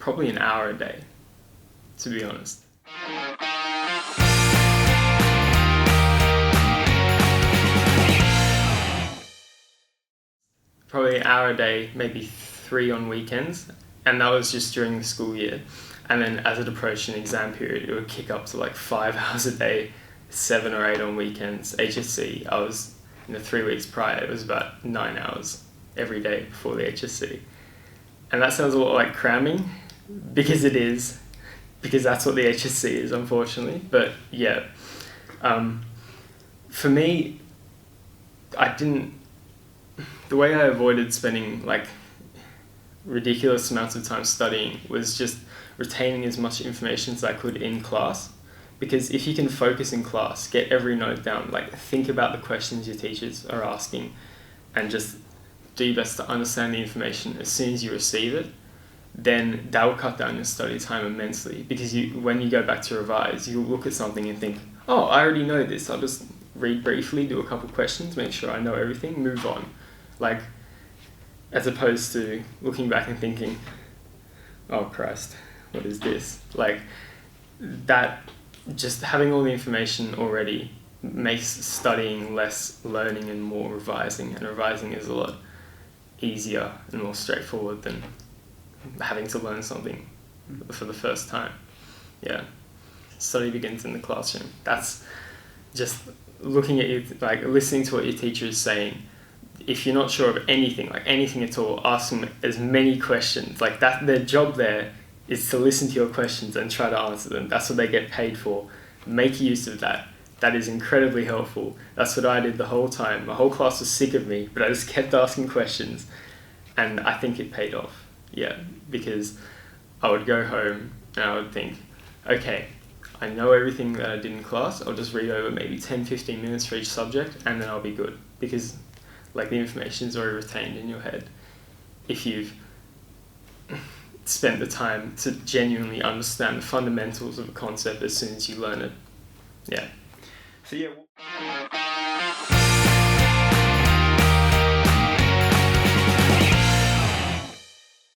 probably an hour a day, to be honest. Probably an hour a day, maybe 3 on weekends, and that was just during the school year. And then as it approached an exam period, it would kick up to like 5 hours a day, 7 or 8 on weekends. HSC, I was, 3 weeks prior, it was about 9 hours every day before the HSC. And that sounds a lot like cramming, because it is, because that's what the HSC is, unfortunately. But yeah, for me, the way I avoided spending like ridiculous amounts of time studying was just retaining as much information as I could in class. Because if you can focus in class, get every note down, like think about the questions your teachers are asking, and just do your best to understand the information as soon as you receive it, then that will cut down your study time immensely. Because when you go back to revise, you'll look at something and think, oh, I already know this, I'll just read briefly, do a couple questions, make sure I know everything, move on. Like, as opposed to looking back and thinking, oh Christ, what is this? Like, that, just having all the information already makes studying less learning and more revising, and revising is a lot easier and more straightforward than having to learn something for the first time. Yeah. Study begins in the classroom. That's just looking at you, like listening to what your teacher is saying. If you're not sure of anything, like anything at all, ask them as many questions. Like that, their job there is to listen to your questions and try to answer them. That's what they get paid for. Make use of that. That is incredibly helpful. That's what I did the whole time. My whole class was sick of me, but I just kept asking questions, and I think it paid off. Yeah, because I would go home and I would think, okay, I know everything that I did in class. I'll just read over maybe 10-15 minutes for each subject, and then I'll be good. Because like the information is already retained in your head. If you've spent the time to genuinely understand the fundamentals of a concept as soon as you learn it. Yeah. So yeah.